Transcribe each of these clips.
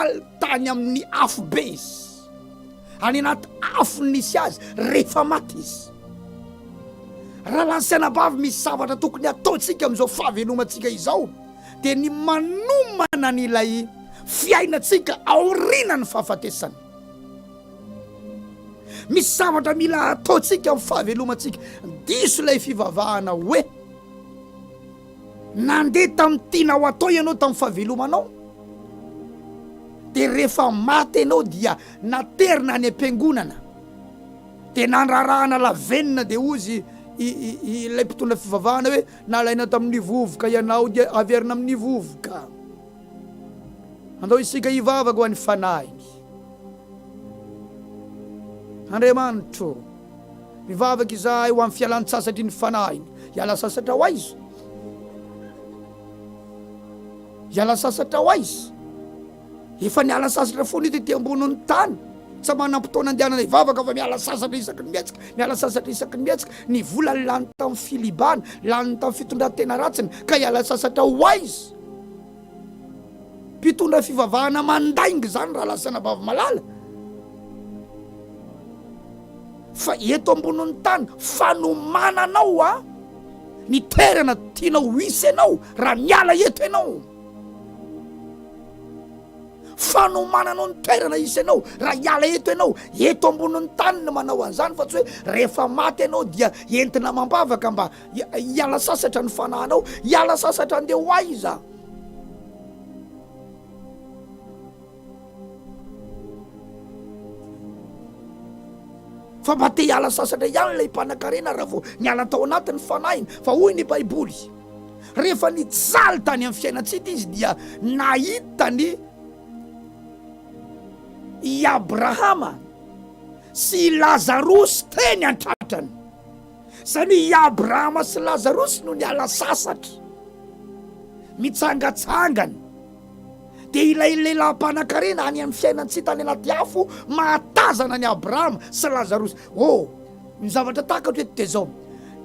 mifaly tany amin'ny afo be izy, any anaty afo nisy azy rehefa maty izy. Raha lansaina bavy misy zavatra tokony ataontsika amin'izao fahavelomantsika izao dia ny manomana n'ilay fiainantsika aoriana ny fahafatesana. Misy zavatra mila ataontsika amin'ny fahavelomantsika, diso ilay fivavahana hoe nandeha tamin'ny tianao atao ianao tamin'ny fahavelomanao, dia rehefa maty ianao dia naterina any am-piangonana, dia nandrarahana lavenina dia ozy ilay mpitondra fivavahana hoe nalaina tamin'ny vovoka ianao dia averina amin'ny vovoka. Andao isika hivavaka ho an'ny fanahy. Andriamanitro, mivavaka izahay ho amin'ny fialan-tsasatry ny fanahiny. Hiala sasatra ho aizy, hiala sasatra ho aizy. Efa niala sasatra foana ity amboniny tany, tsy manam-potoana andehanana hivavaka fa miala sasatra isaky ny mietsika, miala sasatra isaky ny mietsika. Ny vola lany tamin'ny filibana, lany tamin'ny fitondran-tena ratsiny, ka hiala sasatra ho aizy. Mpitondra fivavahana mandaingy zany raha lasana bavy malala. Fa eto amboniny tany fanomananao ny toerana tianao hisy ianao raha miala eto ianao. Fanomananao ny toerana hisy ianao raha hiala eto ianao. Eto amboniny tany no manao an'izany, fa tsy hoe rehefa maty ianao dia entina mambavaka mba hiala sasatra ny fanahinao. Hiala sasatra andeha ho aiza. Fa mba te hiala sasatra ihany ilay mpanan-karena raha vao niala tao anatin'ny fanahiny. Fa hoy ny Baiboly, rehefa nijaly tany amin'ny fiainantsika izy dia nahita ny i Abrahama sy Lazarosy teny an-tratrany. Zany i Abrahama sy Lazarosy no niala sasatra mitsangatsangany. Dia ilay lehilahy mpanan-karena any amin'ny fiainantsika tany anaty afo mahatazana ny Abrahama sy Lazarosy. Ny zavatra tahaka hoe dia zao,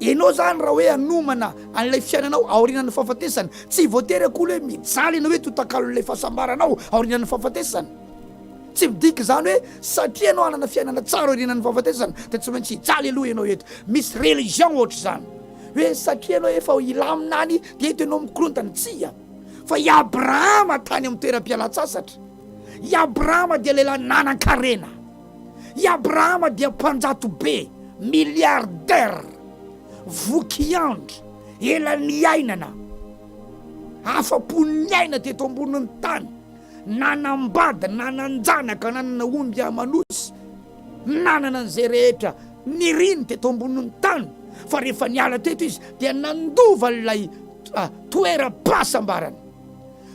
ianao zany raha hoe hanomana an'ilay fiainanao aorianan'ny fahafatesana, tsy voatery akory hoe mijaly ianao hoe totakalon'ilay fahasambaranao aorianan'ny fahafatesana. Tsy midika zany hoe satria ianao hanana fiainana tsara aorianan'ny fahafatesana dia tsy maintsy hijaly aloha ianao eto. Misy religion ohatra zany hoe satria ianao efa ilaminany dia eto ianao mikorontana. Tsia, fa i Abrahama tany amin'ny toeram-pialan-tsasatra. I Abrahama dia lehilahy nanan-karena. I Abrahama dia mpanjato be, milliardaire, vokiandry, ela ny ainana, afa-pony ny aina teto amboniny tany, nanambada, nananjanaka, nanana omby amanosy, nanana an'izay rehetra niriny teto amboniny tany. Fa rehefa niala teto izy dia nandova ilay toeram-pahasambarana.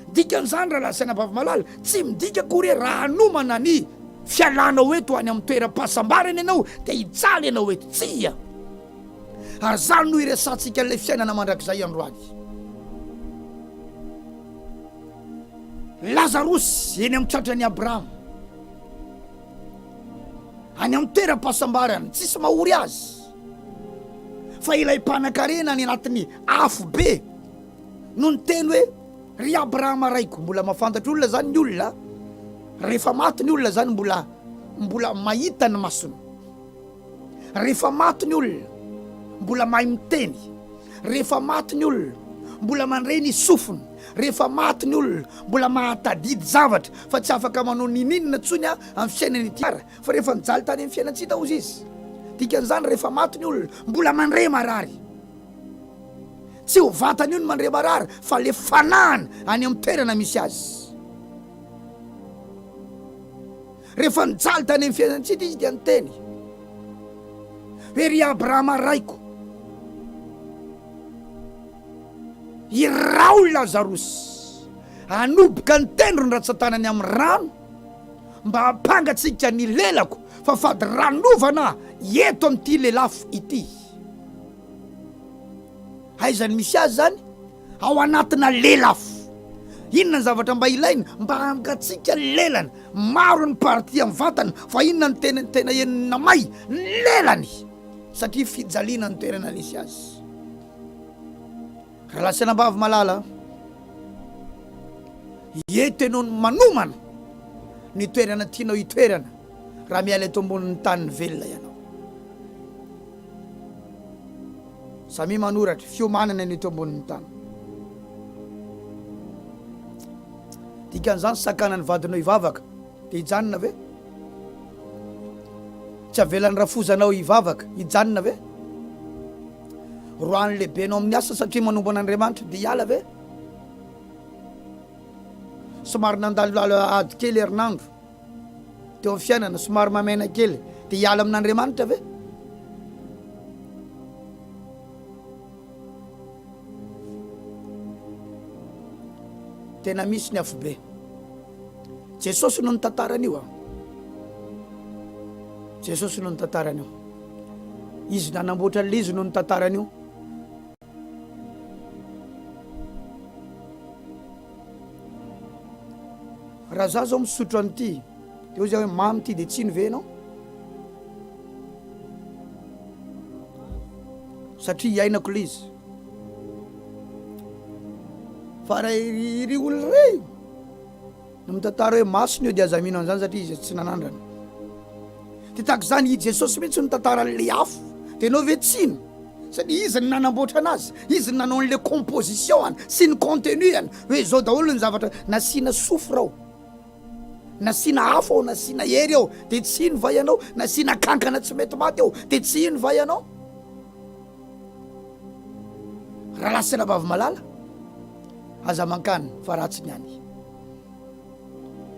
Dikan'izany raha lasana bavy malala, tsy midika akory hoe raha hanomana ny fialanao eto any amin'ny toeram-pahasambarana ianao dia hijaly ianao eto. Tsia, ary zany no iresantsika ilay fiainana mandrakizay androany. Lazarosy eny amin'ny tratrany Abrahama, any amin'ny toeram-pahasambarana, tsisy mahory azy. Fa ilay mpanan-karena any anatin'ny afo be no niteny hoe ry Abrahama raiko. Mbola mahafantatra olona zany ny olona, rehefa maty ny olona zany mbola mahita ny masony. Rehefa maty ny olona mbola mahay miteny. Rehefa maty ny olona mbola mandray ny sofiny. Rehefa maty ny olona mbola mahatadidy zavatra, fa tsy afaka manao ninina ntsony amin'ny fiainany tiara. Fa rehefa nijaly tany amin'ny fiainantsika ozy izy, dikan'izany rehefa maty ny olona mbola mandray marary. Tsy ho vatany io ny mandray marary, fa le fanahany any amin'ny toerana misy azy. Rehefa nijaly tany amin'ny fiainantsika izy dia niteny hoe ry Abrahama raiko, irao Lazarosy anoboka ny tendrony ratsan-tanany amin'ny rano mba hampangatsika ny lelako, fa fady ranovana eto amin'ity lelafo ity. Aizany misy azy zany ao anatina lelafo. Inona ny zavatra mba ilaina? Mba hangatsika lelany. Maro ny party amin'ny vatany, fa inona ny tena enina may? Lelany, satria fijaliana ny toerana nisy azy. Raha lasana bavy malala, eto ianao ny manomana ny toerana tianao itoerana raha miala eto ambonin'ny tany velona ianao. Samy manoratra fiomanana ny eto ambonin'ny tany. Dikan'izany sakana ny vadinao hivavaka dia hijanona ve? Tsy avelan'ny rafozanao hivavaka hijanona ve? Roan'ny lehibenao amin'ny asa satria manombo an'Andriamanitra dia hiala ve? Somary nandalo ady kely herinandro teo amin'ny fiainana, somary mamena kely dia hiala amin'Andriamanitra ve? Tena misy ny afobe. Jesosy no nitantaran'io. Jesosy no nitantaran'io. Izy nanamboatra l'izy no nitantaran'io. Raha za zao misotro an'ity dia hoe zao hoe mamy ty dia tsiny ve anao? Satria hiainako l'izy. Fa raha ry olona rey no mitantara hoe masony io dia aza mino an'izany satria izy tsy nanandrana. Dia tahaka izany i Jesosy mihitsy no tantaran'le afo dia anao ve tsiny? Satria izy ny nanamboatra anazy, izy ny nanao an'le composition sy ny contenu any hoe zao daholo ny zavatra nasiana sofra ao, nasiana afo ao, nasiana hery ao dia tsiny va ianao? Nasiana kankana tsy mety maty ao dia tsiny va ianao? Raha lasina bavy malala aza mankany fa ratsy ny any.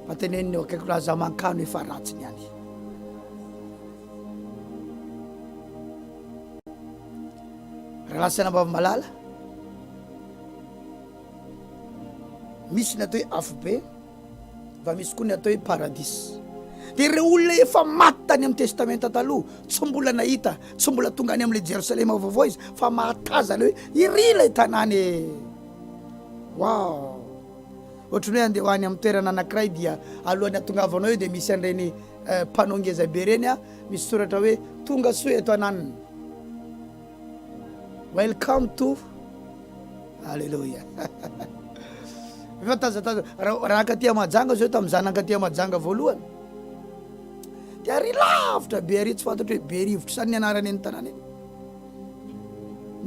Fateneniny eo akaiko aza mankany hoe fa ratsy ny any. Raha lasina bavy malala misy ny atao hoe afobe, fa misy koa ny atao hoe paradis. Dia ireo olona efa maty tany amin'ny testamenta taloha tsy mbola nahita, tsy mbola tonga any amin'ilay Jerosalema vaovao izy fa mahatazana hoe iry ilay tanàny. Wow, ohatrany hoe andeha ho any amin'ny toerana anankiray dia alohan'ny hatongavanao eo dia misy an'ireny panneau ngeza be reny misy soratra hoe tonga soa eto ananiny, welcome to, halleluja. Efa tazataza raha akatia majanga zao tamin'ny zanakatia majanga voalohany dia ary lavitra be ary tsy fantatra hoe be rivotra sany ny anarany eny tanàna eny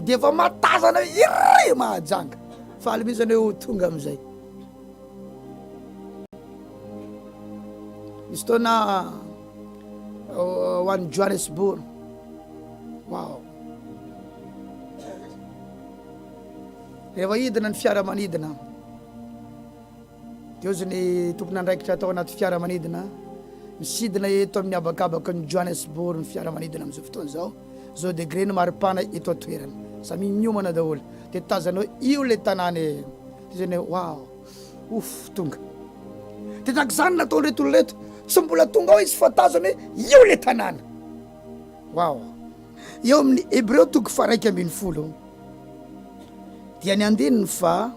dia efa matazana iry mahajanga fa aly mihitsy hoe tonga amin'izay. Misy taona ho an'ny Johannesburg. Wow, rehefa hidina ny fiaramanidina dia ozy ny tompon'andraikitra atao anaty fiaramanidina misidina eto amin'ny abakabaka ny Johannesburg ny fiaramanidina amin'izao fotoana zao, zao degré ny maripana eto atoerana samy miomana daholo dia tazanao io le tanàny zany hoe wow, tonga. Dia tahaka izany nataony reto olona reto tsy mbola tonga ao izy fa tazana hoe io le tanàna. Wow, eo amin'ny Hébreu 1:12 dia ny andininy fa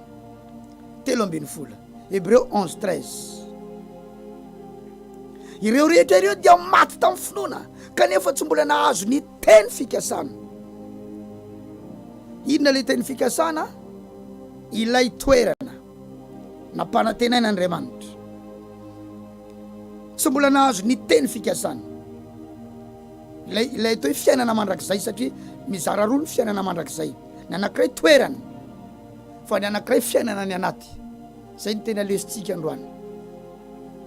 13. Hébreu 11:13. Ireo rehetra ireo dia maty tamin'ny finoana kanefa tsy mbola nahazo ny teny fikasana. Inona le teny fikasana? Ilay toerana nampanantenaina Andriamanitra. Tsy mbola nahazo ny teny fikasana. Ilay atao hoe fiainana mandrakizay satria mizara roa ny fiainana mandrakizay. Ny anankiray toerana fa ny anankiray fiainana ny anaty. Zay ny tena lesitsika androany.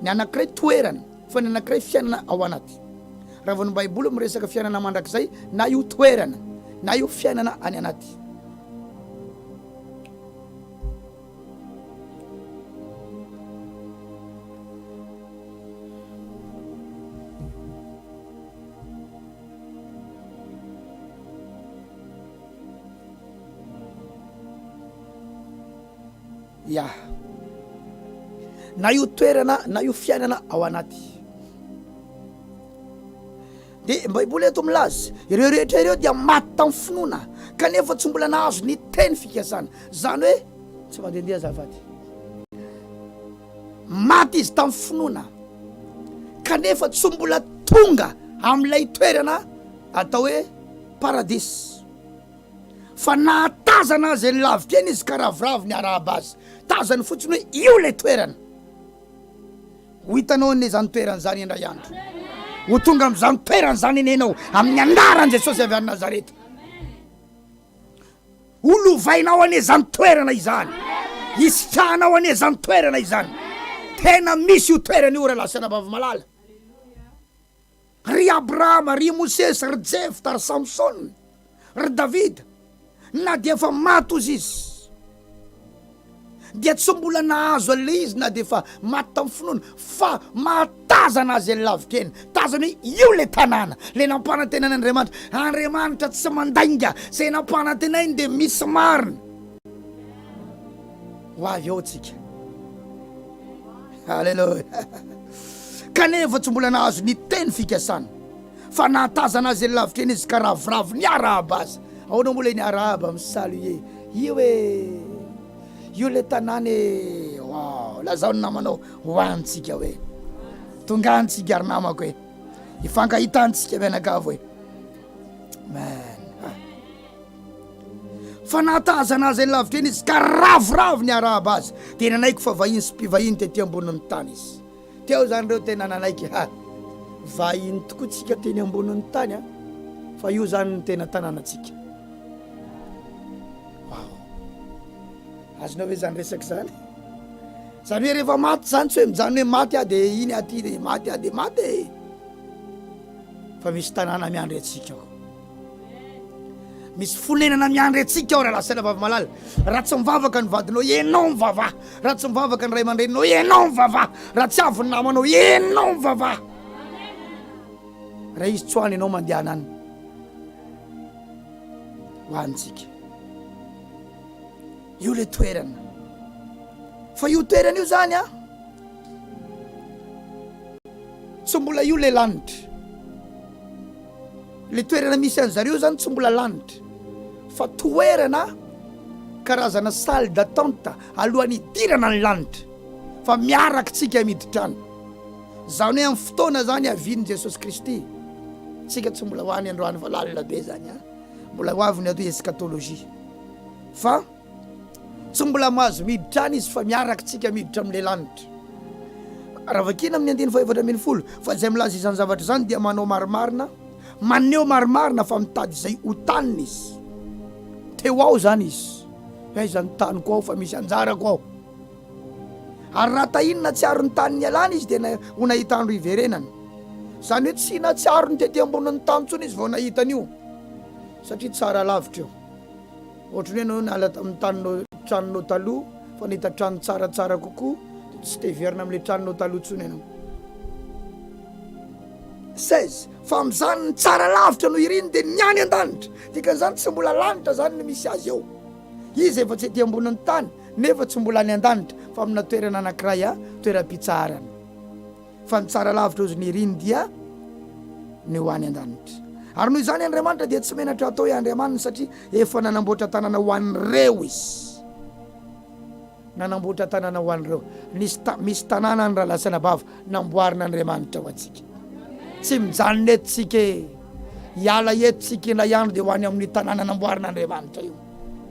Ny anankiray toerana fa ny anankiray fiainana ao anaty. Raha vao ny Baiboly miresaka fiainana mandrakizay na io toerana na io fiainana any anaty. Ya, na io toerana na io fiainana ao anaty. Dia Baiboly eto milaza ireo rehetra ireo dia maty tamin'ny finoana kanefa tsy mbola nahazo ny teny fikasana. Zany hoe tsy mandehandeha azafady, maty izy tamin'ny finoana kanefa tsy mbola tonga amin'ilay toerana atao hoe paradis. Fa nahatazana azy ny lavitra eny izy ka ravoravo ny arahaba azy, tazany fotsiny hoe io le toerana. ho hitanao ny zany toeran'izany indray andro, ho tonga amin'izany toeran'izany enenao amin'ny anaran' Jesosy avy any Nazareta. Olovainao ane zany toerana izany, isitrahanao ane zany toerana izany. Tena misy io toerana io raha lasana bava malala. Ry Abrahama, ry Mosesy, ry Jefta, ry Samson, ry Davida, na dia efa maty ozy izy, dia tsy mbola nahazo an'ilay izy, na dia efa maty tamin'ny finoana, fa mahatazana azy any lavitra eny. Tazana hoe io le tanàna le nampanantenan'Andriamanitra. Andriamanitra tsy mandainga, zay nampanantenainy dia misy marina. Ho avy eo tsika. Halleluja. Kanefa tsy mbola nahazo ny teny fikasana, fa nahatazana azy any lavitra eny izy ka ravoravo ny arahaba azy. Ahoana mbola ny arahaba misaly io hoe io le tanàna wow, lazao ny namanao hoantsika hoe tonga antsika ary namako hoe ifankahitantsika mianakavo hoe man. Fa nahatazana azy any lavitra eny izy ka ravoravo ny arahaba azy. Dia nanaiko fa vahiny sy mpivahiny tety ambonin'ny tany izy. Teo zany reo tena nanaiky vahiny tokoa tsika teny ambonin'ny tany fa io zany ny tena tanànatsika. Azonao hoe zany resaky zany, zany hoe rehefa maty zany tsy hoe mijany hoe maty dia iny aty dia maty dia maty, fa misy tanàna miandry atsika ao, misy fonenana miandry atsika ao raha lasana vava malala. Raha tsy mivavaka ny vadinao, enao mivavaha. Raha tsy mivavaka ny ray aman-dreninao, enao mivavaha. Raha tsy avy ny namanao, enao mivavaha. Raha izy tsy hoany ianao mandeha anany, hoantsika. Io le toerana, fa io toerana io zany tsy mbola io le lanitra. Le toerana misy an'zareo zany tsy mbola lanitra, fa toerana karazana salle d'attente alohan'ny hidirana ny lanitra, fa miaraka tsika miditra any. Zany hoe amin'ny fotoana zany avian'i Jesosy Kristy, tsika tsy mbola hoany androany fa lalina be zany mbola ho avy ny atao eskatolojia, fa tsy mbola mahazo miditra any izy, fa miaraka tsika miditra amin'le lanitra. Raha vakina amin'ny 2:4 fa zay milaza izany zavatra zany dia manao marimarina, maneho marimarina fa mitady izay ho taniny izy. Teo ao zany izy, izany taniko ao fa misy anjarako ao. Ary raha tahinina tsy aro ny tany ny alana izy dia ho nahita andro iverenana. Zany hoe tsy na tsy aro ny tety ambonin'ny tany tsony izy vao nahitan'io, satria tsara lavitra eo. Ohatrany hoe anao nala tamin'ny tranonao taloha fa nahita trano tsaratsara kokoa, tsy teverina amin'le tranonao taloha tsony ianao. 16 fa amin'izany ny tsara lavitra no iriny dia niany an-danitra. Dikan'izany tsy mbola lanitra zany no misy azy eo. Izy efa tsy ety ambonin'ny tany nefa tsy mbola any an-danitra, fa amina toerana anankiray toeram-pitsaharana. Fa ny tsara lavitra ozy ny iriny dia ny ho any an-danitra. Ary noho izany Andriamanitra dia tsy menatra atao hoe Andriamanina, satria efa nanamboatra tanàna ho an'ireo izy. Nanamboatra tanàna ho an'ireo. Misy tanàna ny raha lasana bava namboarina Andriamanitra ho antsika. Tsy mijanona eto tsika hiala eto tsika ilay andro dia ho any amin'ny tanàna namboarina Andriamanitra io.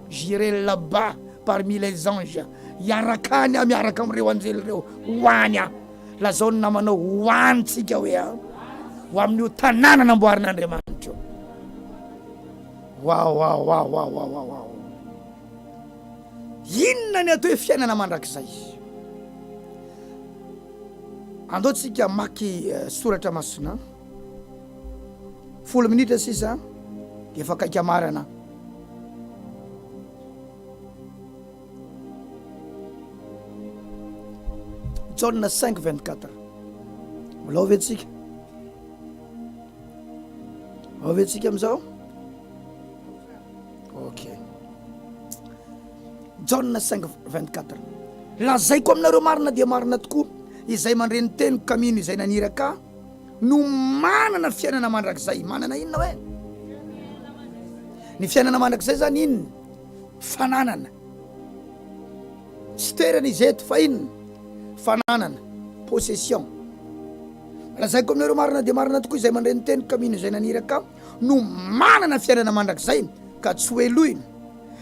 J'irai là-bas parmi les anges, hiaraka any miaraka amin'ireo anjely ireo ho any lazao ny namanao ho antsika hoe ho amin'io tanàna namboarina Andriamanitra. Wow. Inona ny atao hoe fiainana mandrakizay? Andaotsika maky soratra masina 10 minitra sisa dia efa kaiky amarana. John 5:24. Mbola oventsika amin'izao. Ok. John 5:24. Lazaiko aminareo marina dia marina tokoa, izay mandreny teniko kamino izay naniraka no manana fiainana mandrakizay. Manana inona hoe? Ny fiainana mandrakizay zany inona? Fananana. Tsy toerana izy eto fa inona? Fananana, possession. Lazaiko aminareo marina dia marina tokoa, izay mandreny teniko kamino izay naniraka no manana fiainana mandrakizay, ka tsy hoe lohina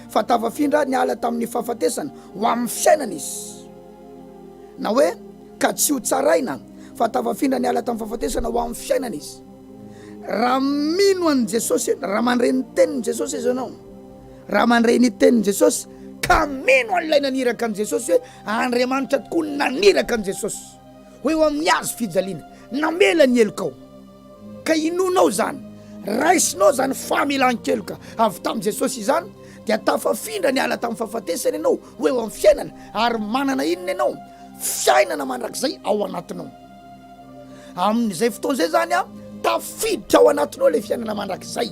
fa tafafindra ny ala tamin'ny fahafatesana ho amin'ny fiainana izy. Na hoe ka tsy ho tsaraina fa tafafindra ny ala tamin'ny fahafatesana ho amin'ny fiainana izy. Raha mino an' Jesosy, raha mandreny tenin' Jesosy izy anao, raha mandreny tenin' Jesosy ka mino an'ilay naniraka an' Jesosy hoe Andriamanitra tokoa naniraka an' Jesosy hoe eo amin'ny azo fijaliana, namela ny elokao ka inonao zany, raisinao zany famelan-keloka avy tamin'i Jesosy izany, dia tafafindra ny ala tamin'ny fahafatesana ianao hoe eo amin'ny fiainana, ary manana inona ianao? Fiainana mandrakizay ao anatinao. Amin'izay fotoana izay zany tafiditra ao anatinao ilay fiainana mandrakizay,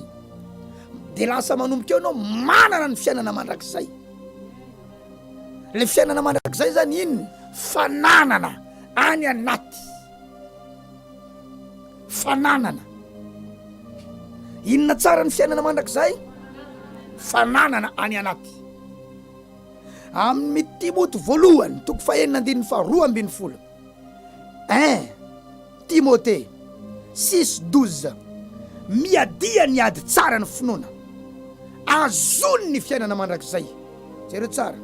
dia lasa manomboka eo ianao manana ny fiainana mandrakizay. Ilay fiainana mandrakizay zany inona? Fananana any anaty, fananana. Inona tsara ny fiainana mandrakizay? Fananana any anaty. Amin'ny Timoty voalohany 2:9-10 Timote 6:12 miadia ny ady tsara ny finoana, azony ny fiainana mandrakizay. Jereo tsara.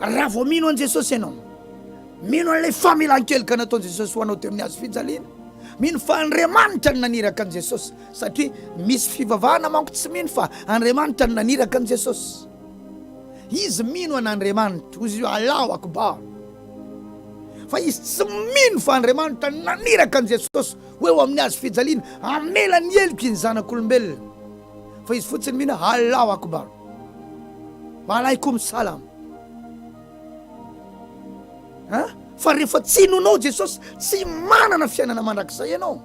Raha vao mino an' Jesosy ianao, mino an'ilay famelan-keloka nataon' Jesosy ho anao teo amin'ny azo fijaliana, mino fa Andriamanitra ny naniraka an' Jesosy, satria misy fivavahana manko tsy mino fa Andriamanitra ny naniraka an' Jesosy. Izy mino an'Andriamanitra, izy Allahu Akbar. Fa izy tsy mino fa Andriamanitra ny naniraka an' Jesosy hoe ho amin'ny azo fijaliana amela ny eloko ny zanak'olombelona, fa izy fotsiny mino Allahu Akbar, Walaikum salam. Fa rehefa tsy inonao Jesosy, tsy manana fiainana mandrakizay ianao.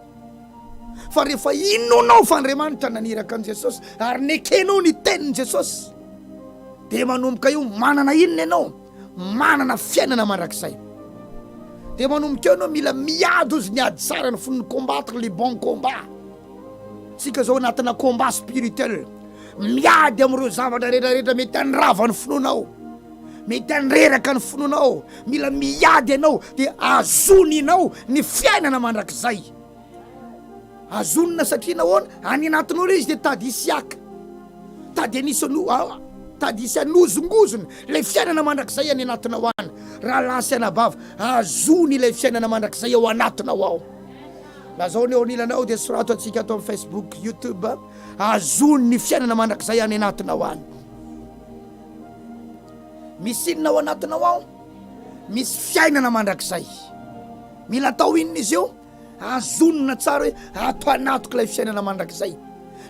Fa rehefa inonao fa Andriamanitra naniraka an' Jesosy ary nekenao ny tenin' Jesosy, dia manomboka io manana inona ianao? Manana fiainana mandrakizay. Dia manomboka eo ianao mila miady ozy ny ady tsara ny fonony combattre les bons combats. Tsika zao anatina combat spirituel, miady amin'ireo zavatra rehetrarehetra mety hanrava ny finoanao, mety handreraka ny finoanao, mila miady ianao dia azoninao ny fiainana mandrakizay. Azonina satria nahoana? Any anatinao izy dia tady isiaka, tady isy anozongozona ilay fiainana mandrakizay any anatinao any. Raha lasy anabava, azony ilay fiainana mandrakizay ao anatinao ao. Lazao ny eo anilanao dia sorato atsika ato amin'ny Facebook, YouTube, azony ny fiainana mandrakizay any anatinao any. Misy inona ao anatinao ao? Misy fiainana mandrakizay. Mila atao inona izy io? Azonina tsara hoe ato anatoko ilay fiainana mandrakizay,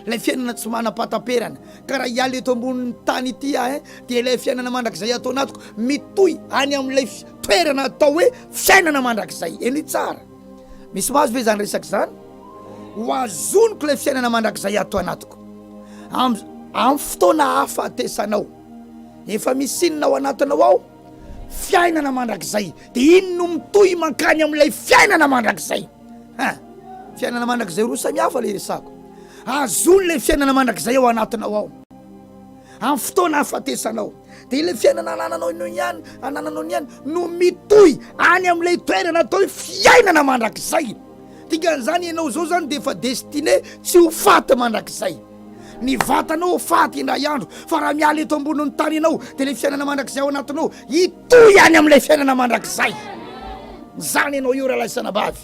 ilay fiainana tsy manam-pataperana. Ka raha ialy eto ambonin'ny tany ity dia ilay fiainana mandrakizay atao anatoko mitoy any amin'ilay toerana atao hoe fiainana mandrakizay. Eny tsara. Misy mahazo ve zany resaka zany? Ho azoniko ilay fiainana mandrakizay atao anatoko. Amin'ny fotoana hafatesanao, efa misy inona ao anatinao ao? Fiainana mandrakizay. Dia ino no mitoy mankany amin'ilay fiainana mandrakizay? Fiainana mandrakizay roa samy hafa ilay resako. Azony ilay fiainana mandrakizay ao anatinao ao amin'ny fotoana hafatesanao, dia ilay fiainana anananao ny ihany no mitoy any amin'ilay toerana atao hoe fiainana mandrakizay. Dikan'izany ianao zao zany dia efa destiné tsy ho faty mandrakizay. Ny vatanao ho faty indray andro, fa raha miala eto ambonin'ny tany ianao dia ilay fiainana mandrakizay ao anatinao hitoy any amin'ilay fiainana mandrakizay. Zany ianao io raha laisanabavy,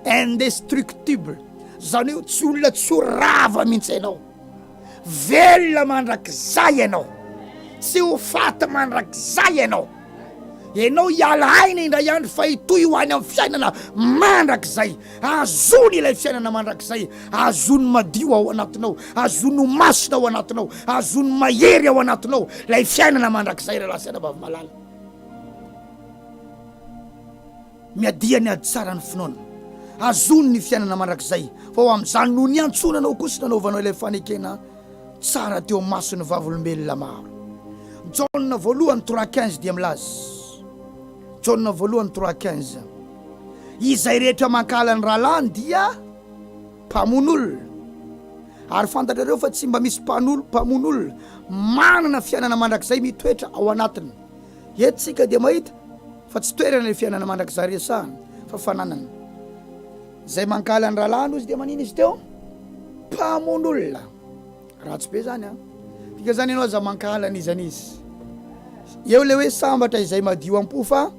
indestructible, zany io tsy olona tsy ho rava mihitsy ianao, velona mandrakizay ianao, tsy ho faty mandrakizay ianao. Ianao hiala aina indray andro fa hitoy ho any amin'ny fiainana mandrakizay. Azony ilay fiainana mandrakizay, azony madio ao anatinao, azony masina ao anatinao, azony mahery ao anatinao ilay fiainana mandrakizay. Raha lasana vavy malala, miadia ny ady tsara ny finoana, azony ny fiainana mandrakizay. Fa ho amin'izany no ny antsonanao kosa nanaovanao ilay fanekena tsara teo masony vavolombelona maro. Jaona voalohany 3:15 dia milaza, Jaona voalohany 3:15, izay rehetra mankala ny rahalany dia mpamon'olona, ary fantatrareo fa tsy mba misy mpamon'olona manana fiainana mandrakizay mitoetra ao anatiny. Etsika dia mahita fa tsy toerana ilay fiainana mandrakizay resahana, fa fananana. Zay mankala ny rahalany izy dia manino izy teo? Mpamon'olona. Ratsy be zany tika zany ianao aza mankala an'izany izy eo le hoe sambatra izay madio am-po fa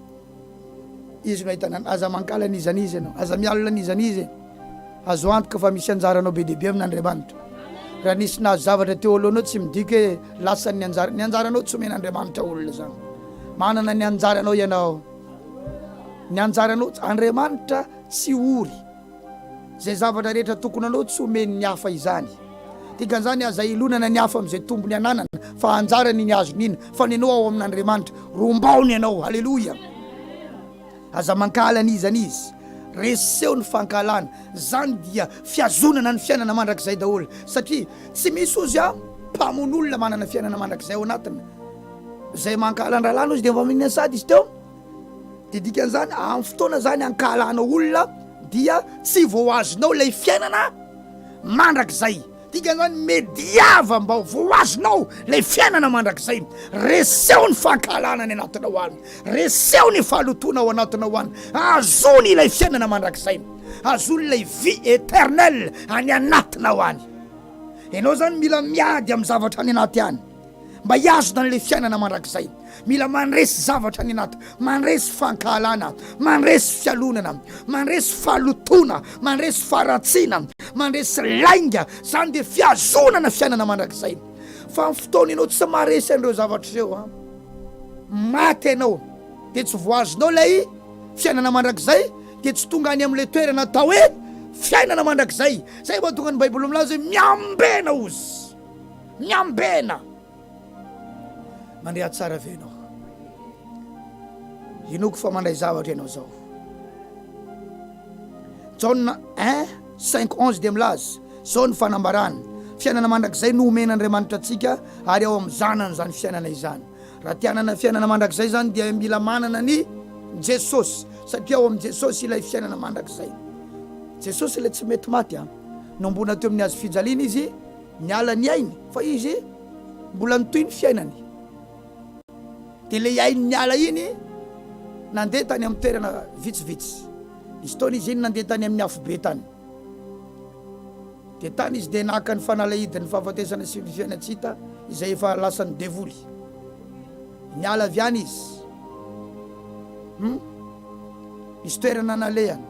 izy no ahitana aza mankala an'izany izy ianao aza mialina an'izany izy azo antoka fa misy anjaranao be dehibe amin'Andriamanitra raha nisy nahazo zavatra teo alohanao tsy midika hoe lasan'ny anjaranao tsy omen'Andriamanitra olona zany manana ny anjaranao ianao ny anjaranao Andriamanitra tsy ory zay zavatra rehetra tokony anao tsy omeny ny hafa izany dikan'izany aza ilonana ny hafa am'izay tombony ananana fa anjarany ny azo nina fa ny anao ao amin'Andriamanitra rombaony ianao halleloia aza mankala an'izany izy reseho ny fankalana zany dia fiazonana ny fiainana mandrakizay daholo satria tsy misy ozy mpamon'olona manana fiainana mandrakizay ao anatiny zay mankala ny rahalana ozy dia mfaminina sady izy teo dia dikan'izany amin'ny fotoana zany ankalanao olona dia tsy voazonao lay fiainana mandrakizay dikan'izany mediava mba voazonao lay fiainana mandrakizay reseho ny fankalana ny anatinao any reseho ny fahalotona ao anatinao any azony lay fiainana mandrakizay azony lay vie éternelle any anatinao any ianao zany mila miady amin'ny zavatra any anaty any mba hiazona n'lay fiainana mandrakizay mila mandresy zavatra any anaty mandresy fankalana mandresy fialonana mandresy fahalotona mandresy faratsina mandresy lainga zany dia fiazonana fiainana mandrakizay fa amin'ny fotoana ianao tsy maresy an'ireo zavatra ireo maty ianao dia tsy voazonao lay fiainana mandrakizay dia tsy tonga any amin'ilay toerana atao hoe fiainana mandrakizay zay mba tonga ny baiboly milaza hoe miambena ozy miambena mandeha tsara ve ianao inoko fa mandray zavatra ianao zao Jauna 1:5-11 dia milaza zao ny fanambarana fiainana mandrakizay no omen'Andriamanitra antsika ary ao amin'ny zanany zany fiainana izany raha tianana fiainana mandrakizay zany dia mila manana ny Jesosy satria ao amin'ny Jesosy ilay fiainana mandrakizay Jesosy ilay tsy mety maty nombona teo amin'ny azo fijaliana izy miala ny ainy fa izy mbola nitoy ny fiainany dia le ainy miala iny nandeha tany amin'ny toerana vitsivitsy nisy taona izy iny nandeha tany amin'ny afobe tany dia tany izy dia naka ny fanalahidiny fahafatesana sy ny fiainatsita izay efa lasany devoly miala avy any izy nisy toerana nalehany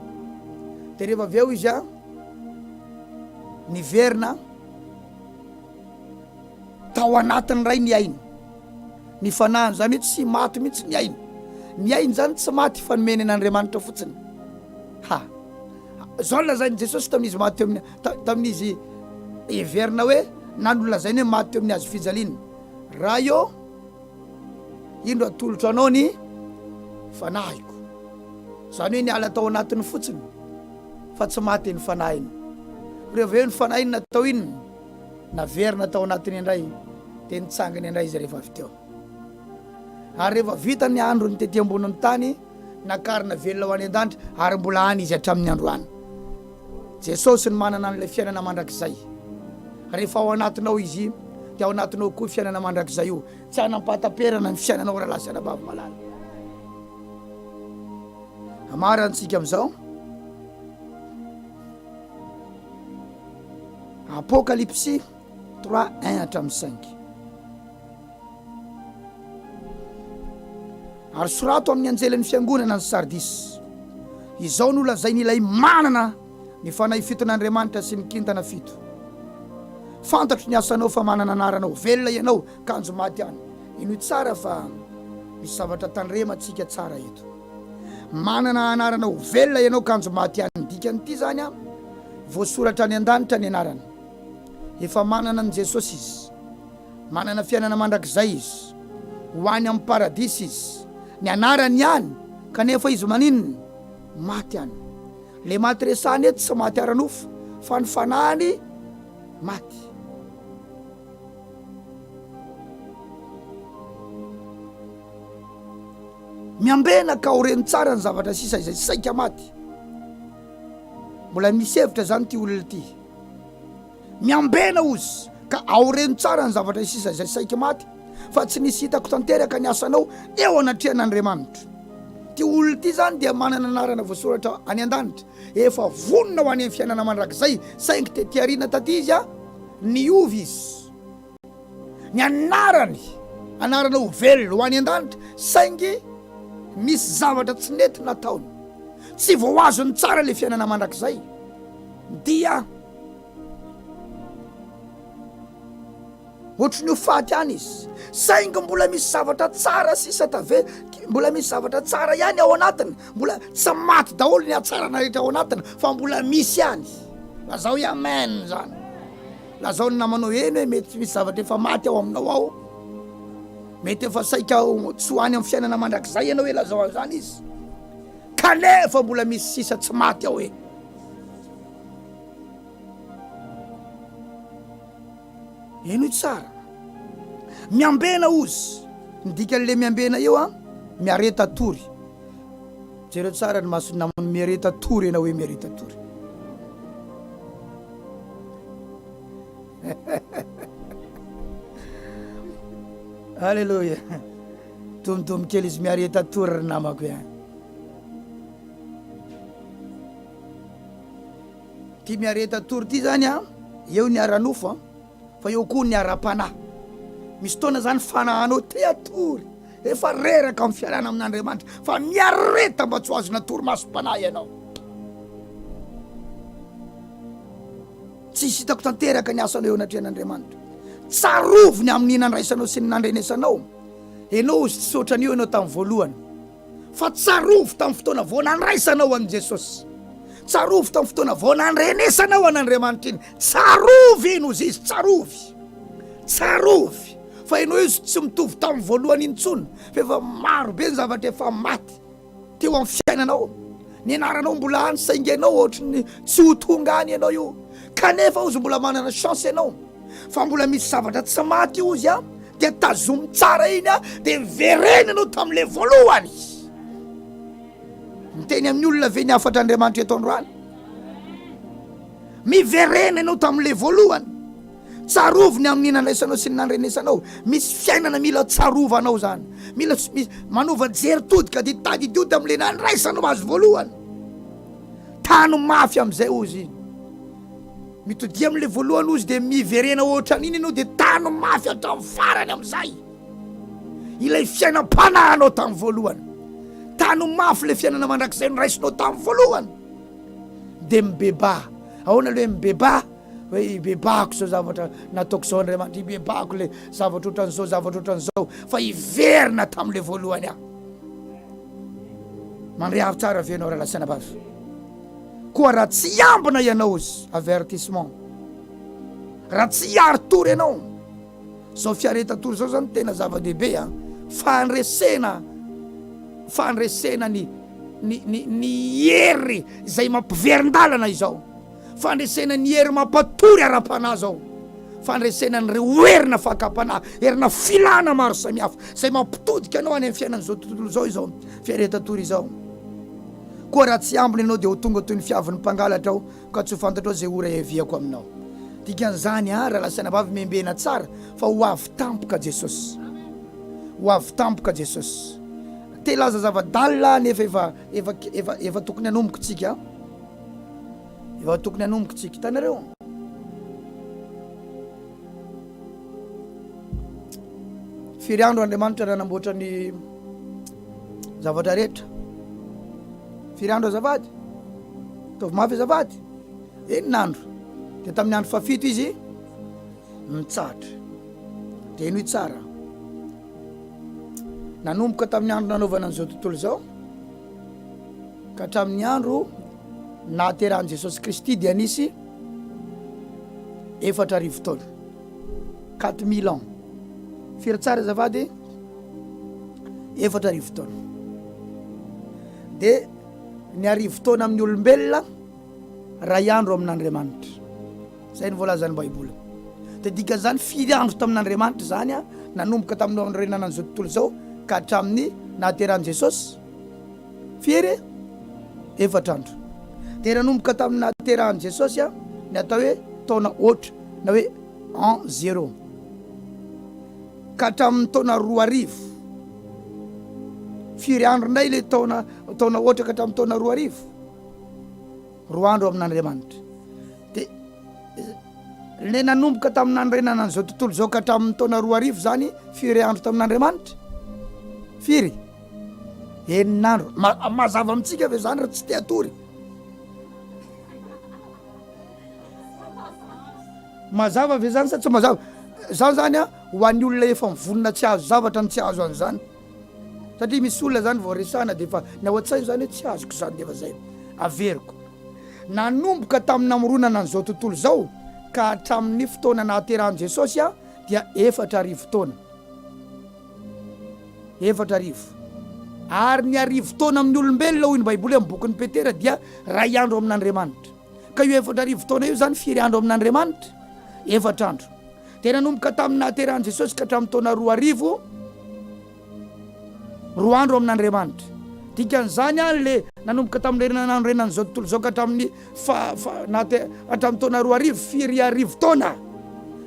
dia rehefa avy eo izy niverina tao anatiny ray ny ainy ny fanahany zany hoe tsy maty mihitsy ny ainy zany tsy maty fa nomeny an'Andriamanitra fotsiny zao lazany Jesosy tamin'izy maty teo tamin'izy everina hoe nandro lazainy hoe maty teo amin'ny azo fijaliana raha io indro atolotra anao ny fanahiko zany hoe niala tao anatiny fotsiny fa tsy maty ny fanahiny rehefa eo ny fanahiny natao iny naverina tao anatiny indray dia nitsangany indray izy rehefa avy teo ary rehefa vita ny andro ny tety amboniny tany nakarina velona ho any an-danitra ary mbola any izy hatramin'ny andro any Jesosy ny manana an'ilay fiainana mandrakizay rehefa ao anatinao izy dia ao anatinao koa fiainana mandrakizay io tsy anampataperana ny fiainanao raha lasa anabavy malala amarantsika amin'izao Apocalypse 3:1-5 ary sorato amin'ny anjelan'ny fiangonana ny Sardis izao no lazainy ilay manana ny fanahy fiton'Andriamanitra sy ny kintana fito fantatro ny asanao fa manana anaranao velona ianao kanjo maty any ino tsara fa misy zavatra tandrematsika tsara eto manana anaranao velona ianao kanjo maty any dikan'ity zany voasoratra any an-danitra ny anarana efa manana ny Jesosy izy manana fiainana mandrakizay izy ho any amin'ny paradisy izy ny anarany any kanefa izy maninony maty any le maty resany eto tsy maty aranofo fa ny fanahany maty miambena ka horeny tsara ny zavatra sisa izay saika maty mbola misy hevitra zany ty olona ty miambena ozy ka ahoreny tsara ny zavatra sisa izay saika maty fa tsy nisy hitako tanteraka ny asanao eo anatrihan'Andriamanitra ty olona ty zany dia manana anarana voasoratra any an-danitra efa vonona ho any amin'ny fiainana mandrakizay saingy tety ariana taty izy niovy izy ny anarana ho velona ho any an-danitra, saingy misy zavatra tsy nety nataony, tsy voazony tsara le fiainana mandrakizay, dia ohatry ny ho faty any izy, saingy mbola misy zavatra tsara sisa tave, mbola misy zavatra tsara ihany ao anatiny, mbola tsy maty daholo ny atsarana rehetra ao anatiny, fa mbola misy ihany. Lazao i amen zany, lazao ny namanao eny hoe mety misy zavatra efa maty ao aminao ao, mety efa saika tsy ho any amin'ny fiainana mandrakizay ianao hoe lazao zany izy, kanefa mbola misy sisa tsy maty ao e. Eno tsara miambena ozy, ndikan'le miambena eo a miareta tory, jereo tsara ny maso namany miareta tory ianao hoe miareta tory. Halleluja, tomtomy kely izy miareta tory ry namako e. Ty miareta tory ty zany a, eo ny aranofo fa eo koa ny ara-panahy. Misy tona zany fanahanao te atory, efa reraka amin'ny fiarana amin'Andriamanitra, fa miareta mba tsy ho azona torimasom-panahy ianao. Tsisy hitako tanteraka ny asanao eo anatrehan'Andriamanitra, tsarovony amin'ny nandraisanao sy ny nandrenesanao. Enao ozy tsy ohatran'io ianao tamin'ny voalohany, fa tsarovo tamin'ny fotoana vao nandraisanao an' Jesosy, tsarovy tamin'ny fotoana vao nandrenesanao an'Andriamanitra iny, tsarovy iny ozy izy, tsarovy. Fa ianao izy tsy mitovy tamin'ny voalohany iny intsony, fa efa maro be ny zavatra efa maty teo amin'ny fiainanao, ny anaranao mbola any, saingy ianao ohatrany tsy ho tonga any ianao io, kanefa ozy mbola manana chance ianao, fa mbola misy zavatra tsy maty ozy a, dia tazomy tsara iny a, dia verena anao tamin'le voalohany. Miteny amin'ny olona ve ny afatra Andriamanitra eto androany, miverena ianao tamin'le voalohany, tsarovony amin'ny nandraisanao sy ny nandrenesanao. Misy fiainana mila tsarovanao zany, mila manova jery-tody ka dia tady diody amin'le nandraisanao azy voalohany, tano mafy amin'izay ozy iny, mitody amin'le voalohany ozy dia miverena ohatran'iny ianao dia tano mafy hatramin'ny farany amin'izay. Ilay fiainam-panahinao tamin'ny voalohany, tano mafy le fiainana mandrakizay niraisinao tamin'ny voalohany, dia mibeba. Ahoana le hoe mibeba, hoe ibebako zao zavatra nataoko zao Andriamanitra, ibebako le zavatra ohatran'izao, zavatra ohatran'izao, fa iverina tamin'le voalohany aho. Mandre avy tsara venao raha lasana bavy. Koa raha tsy ambina ianao ozy, avertissement, raha tsy hiary tory ianao, zao fiareta-tory zao zany tena zava-dehibe a, fandresena ny hery izay mampiverin-dalana izao, fandresena ny hery mampatory ara-panahy zao, fandresena ny herina fakapanahy, herina filana maro samihafa izay mampitodika anao any amin'ny fiainan'izao tontolo zao izao fiareta-tory izao. Koa raha tsy ambina ianao dia ho tonga toy ny fiavin'ny mpangalatra ao, ka tsy ho fantatrao zay ora hiaviako aminao. Dikan'izany a, raha lasana bavy miembena tsara, fa ho avy tampoka Jesosy, ho avy tampoka Jesosy. Te laza zava-dalina nefa efa tokony hanomboka tsika, efa tokony hanomboka tsika. Hitanareo, firy andro Andriamanitra nanamboatra ny zavatra rehetra, firy andro azavady, tovy mafy azavady, enin'andro, dia tamin'ny andro fafito izy mitsatra. Dia eno tsara, nanomboka tamin'ny andro nanaovana an'izao tontolo izao ka hatramin'ny andro nahaterahan'i Jesosy Kristy dia nisy 4,000 taona, 4000 ans. Firy tsara azavady, 4,000 taona. Dia ny 1,000 taona amin'ny olombelona, ray andro amin'Andriamanitra, zay ny voalazan'ny Baiboly. Dia dikan'izany firy andro tamin'Andriamanitra zany a, nanomboka tamin'ny andro renanan'izao tontolo izao ka hatramin'ny nahaterahan'i Jesosy, firy 4 andro. Dia nanomboka tamin'ny nahaterahan'i Jesosy a, ny atao hoe taona oatra na hoe an 0, ka hatramin'ny taona 2,000, firy andro ndray le taona oatra ka hatramin'ny taona 2,000, 2 andro amin'Andriamanitra. Dia le nanomboka tamin'andrenana an'izao tontolo zao ka hatramin'ny taona 2 zany firy andro tamin'Andriamanitra? Firy? 9 andro. Mazava amintsika ve zany raha tsy te atory? Mazava ve zany sa tsy mazava? Zany zany a ho an'ny olona efa mivonona tsy azo zavatra ny tsy azo an'izany, satria misy olona zany vao resana de efa ny ao an-tsainy zany hoe tsy azoko zany de efa zay averiko. Nanomboka tamin'ny namoronana an'izao tontolo zao ka hatramin'ny fotoana nahaterahan' Jesosy a dia 4 taona. 4 ary ny 10 taona amin'ny olombelona hoy ny baiboly amin'ny bokin'ny Petera dia 2 andro amin'Andriamanitra. Ka io 4 taona io zany 4 andro amin'Andriamanitra? 4 andro. De nanomboka tamin'ny nahaterahan' Jesosy ka hatramin'ny taona 2 andro amin'Andriamanitra. Dikan'izany a le nanomboka tamin'ny renan'andro zao tontolo zao ka hatramin'ny hatramin'ny taona 2 4 taona,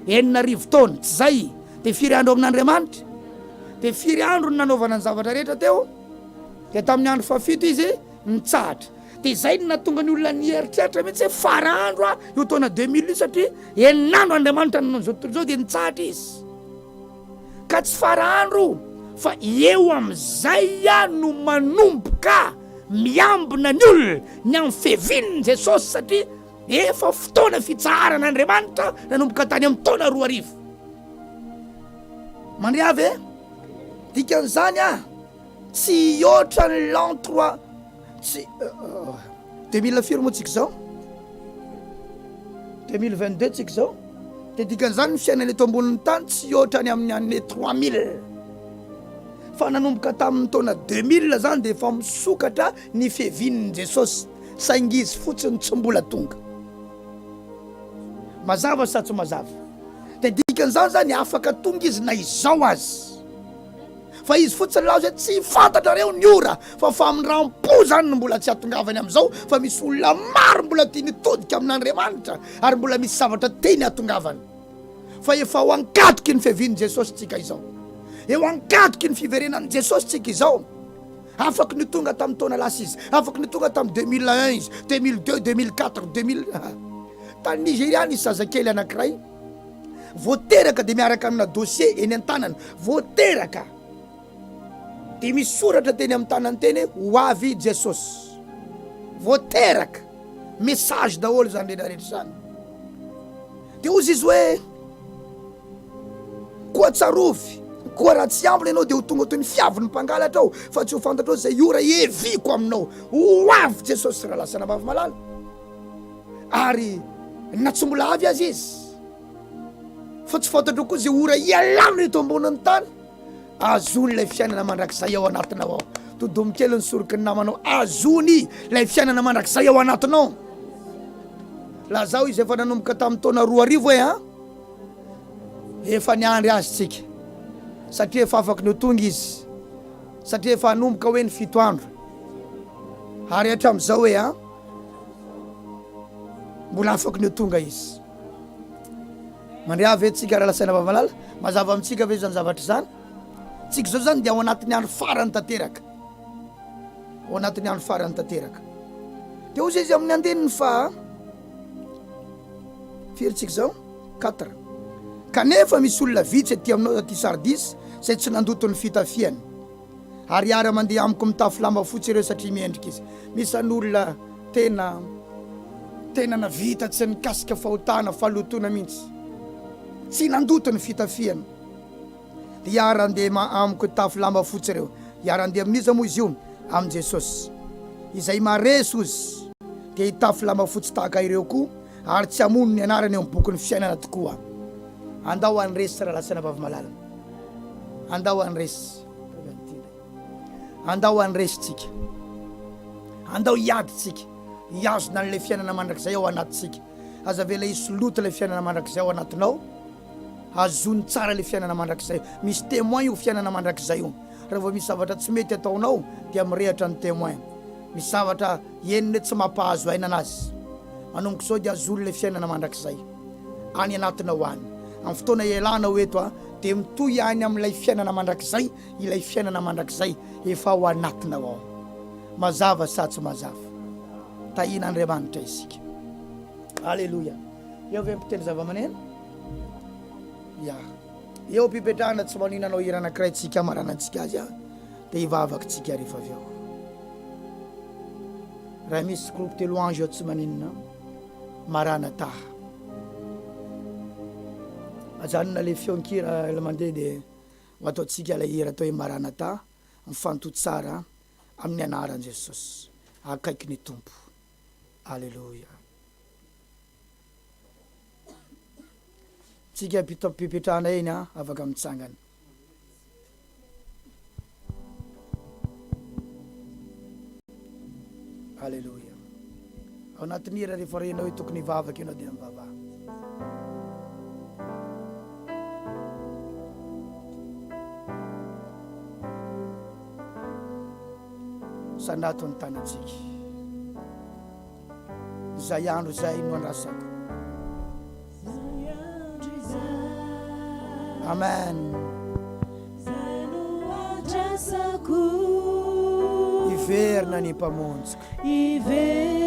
9 taona tsy zay de 4 andro amin'Andriamanitra. De 4 andro ny nanaovana ny zavatra rehetra teo. De tamin'ny andro 7 izy nitsahatra. De zay no natonga ny olona nieritreritra mihitsy hoe farandro a io taona 2000 satria 9 andro Andriamanitra nanao zao tontolo zao de nitsahatra izy. Ka tsy farandro fa eo am'izay a no manomboka miambina ny olona ny amin'ny fevin'ny Jesosy satria efa fotoana fitsaharan'Andriamanitra nanomboka tany amin'ny taona 2 mandriavy e. Dikan'izany a tsy oatra ny l'an 3 tsy 2000 firy moa tsika zao 2022 tsika zao de dikan'izany ny fiainana eto ambonin'ny tany tsy oatra ny amin'ny année 3000 fa nanomboka tamin'ny taona 2000 zany de efa misokatra ny fevin'ny Jesosy saingizy fotsiny tsy mbola tonga. Mazava sa tsy mazava? De dikan'izany zany afaka tonga izy na izao azy, fa izy fotsiny laza hoe tsy fantatrareo ny ora fa faminram-po zany no mbola tsy hatongavany am'izao, fa misy olona maro mbola tia nitodika amin'Andriamanitra ary mbola misy zavatra teny hatongavany. Fa efa ho ankatoky ny fevin'ny Jesosy tsika izao, eo ankatoky ny fiverenan'i Jesosy tsika izao. Afaka ny tonga tamin'ny taona lasa izy, afaka ny tonga tamin'ny 2001 izy, 2002, 2004, 2000 tany Nigeria nisy zazakely anankiray voateraka de miaraka amina dossier eny an-tanana voateraka de misy soratra teny amin'ny tanany teny ho avy Jesosy, voateraka message daholo zany rehetrarehetra zany. De ozy izy hoe koa tsarovy koa raha tsy ambina ianao de ho tonga toy ny fiavy ny mpangalatra ao, fa tsy ho fantatrao zay ora eviko aminao ho avy Jesosy raha lasa nabavy malala. Ary na tsy mbola avy azy izy fa tsy fantatro koa zay ora ialamina eto ambonin'ny tany, azony ilay fiainana mandrakizay ao anatinao ao. Todomikely ny soroky ny namanao, azony ilay fiainana mandrakizay ao anatinao. La zao izy efa nanomboka tamin'ny taona 2 e efa niandry azy tsika satria efa afaka ny tonga izy, satria efa hanomboka hoe ny 7 andro ary hatramin'izao hoe mbola afaka ny tonga izy. Mandria ve tsika raha lasaina vavalala mazava amintsika ve zany zavatra zany? Tsika zao zany de ao anatin'ny andro farany tanteraka, ao anatin'ny andro farany tanteraka. De ozy izy amin'ny andeniny fa firy tsika zao 4 kanefa misy olona vitsy aty aminao aty sardis zay tsy nandoto ny fitafiany ary ary mandeha amiko mitafy lamba fotsy ireo satria miendrika izy. Misy an'olona tena navita tsy nikasika fahotana fahalotona mihitsy, tsy nandoto ny fitafiany de iara andeha amiko tafy lamba fotsy ireo, iara andeha amin'iza moa izy io amin' Jesosy izay mareso izy de hitafy lamba fotsy tahaka ireo koa ary tsy amono ny anarany eo boky ny fiainana tokoa. Andao anresy raha lasana vavy malala, andao anresy, andao anresy tsika, andao hiady tsika hiazona n'ilay fiainana mandrakizay ao anatsika. Aza vela isolota ilay fiainana mandrakizay ao anatinao, azony tsara ilay fiainana mandrakizay. Misy témoin io fiainana mandrakizay io, raha vao misy zavatra tsy mety ataonao dia mirehatra ny témoin. Misy zavatra eniny tsy mampahazo aina anazy, manomboka sao dia azony ilay fiainana mandrakizay any anatinao any. Amin'ny fotoana ialanao eto de mitohy any amin'ilay fiainana mandrakizay, ilay fiainana mandrakizay efa ao anatinao ao. Mazava sa tsy mazava? Tahina Andriamanitra isika. Alleluia. eo ve mpiteny zava-maneno ya eo mpipetrahana tsy maninanao hira anankiray tsika maranantsika azy dia hivavaka tsika rehefa avy eo raha misy groupe de louange eo tsy maninona maranata ajanona le fionkira la mandeha dia ataotsika la hira atao hoe maranata mifanto tsara amin'ny anaran Jesosy akaiky ny tompo. Alleluia. Tsika pipetrahana eny afaka mitsangana. Alleluia. Ao anatin'ny hira rehefa renao hoe tokony hivavaka ianao dia mivavaha. Sanato ny tanatsika zay andro zay no andrasako. Amen. Iverina ny mpamonjika, iverina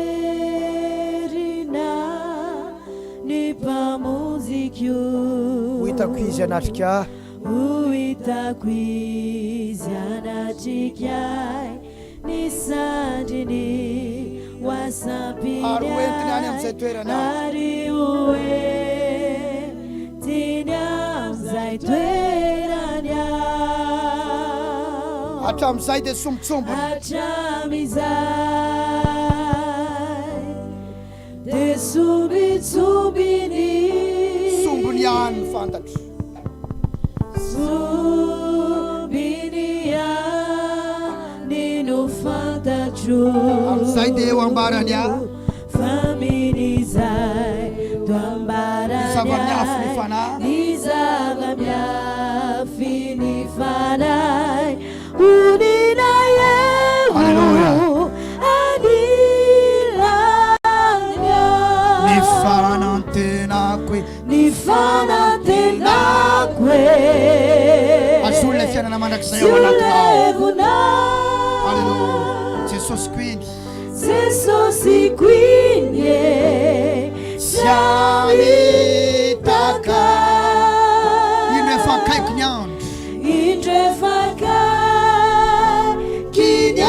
ny mpamonjika, hitako izy anatrika, hitako izy anatrika, ny sandriny wasampiny ary hoentiny any amin'izay toerana, ary hoentiny amin'izay toerany hatramin'izay dia sombitsombony, hatramin'izay dia sombitsombiny, sombony ihany ny fantatro, sombiny ihany no fantatro, amin'izay dia eo ambarany famin'izay do ambarany zava-miafy ny fanahy, ny zava-miafy ny fanahy, unina eo anilanya, ny fanantenako, ny fanantenako, azolona fiainana mandrakizay ao anatinao. Alleluia. Jesosy quindi, Jesosy quindi siamo itaka, ino efa akaiky ny andro, indrefakaiky ny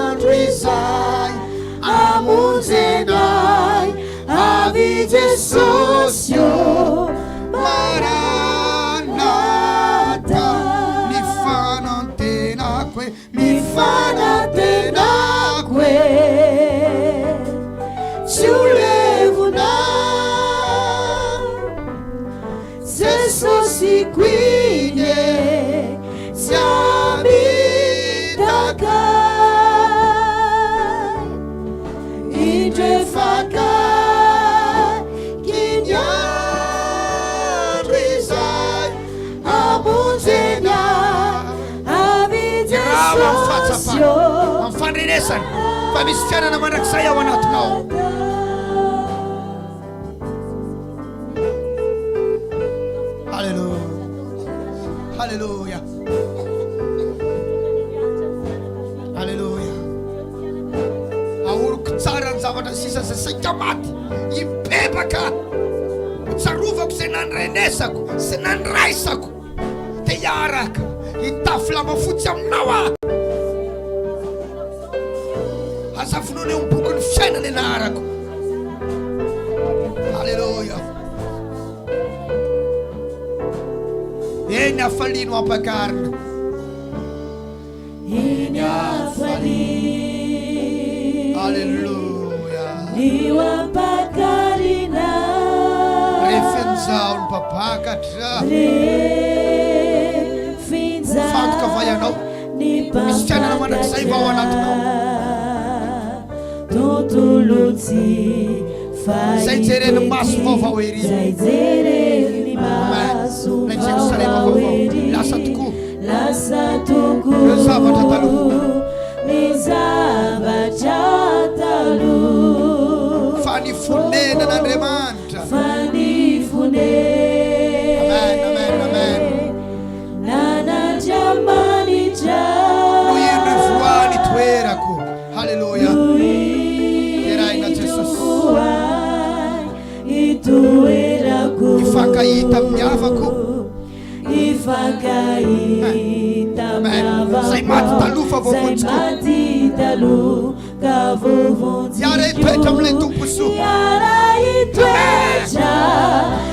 andro izay amonjenay avy Jesosy io, maranata, ny fanantenako, ny fanantenako, tsy ho levonay, Jesosy quindi siamo itaka, indrefakaiky ny andro izay amonjenay avy Jesosy io, amin'ny fandrenesany fa misy fiainana mandrakizay ao anatinao. Alleluia. Alleluia. Alleluia. Ahoroko tsara ny zavatra sisa zay saika maty ipepaka tsarovako izay nandrenesako sy nandraisako dia hiaraka hitafilama fotsy aminao azafonona eo bokyny fiainana ianarako. Alleluia. Eny afalino ampakarina, eny afalino, alleluia, ny ampakarina, refinjao ny mpapakatra, refinjao fantoka va ianao misy fiainana mandrakizay va ao anatinao, tontolotsy zay jereny maso vaovao ery, zay jereny maso na Jerusalema vaovao lasa tokoa, lasa tokoa ny zavatra taloha, ny zavatra taloha, fa ny fonenan'Andriamanitra, fa ny fonenana, amen, amen, amen, nanandriamanitra no iny voany toerako. Alleluia. Eraina Jesosy, Zay maty taloha fa voavonjiko. Zay maty taloha voavonjiko. Iara hitoetra amin'ilay tompo soa. Iara hitoetra.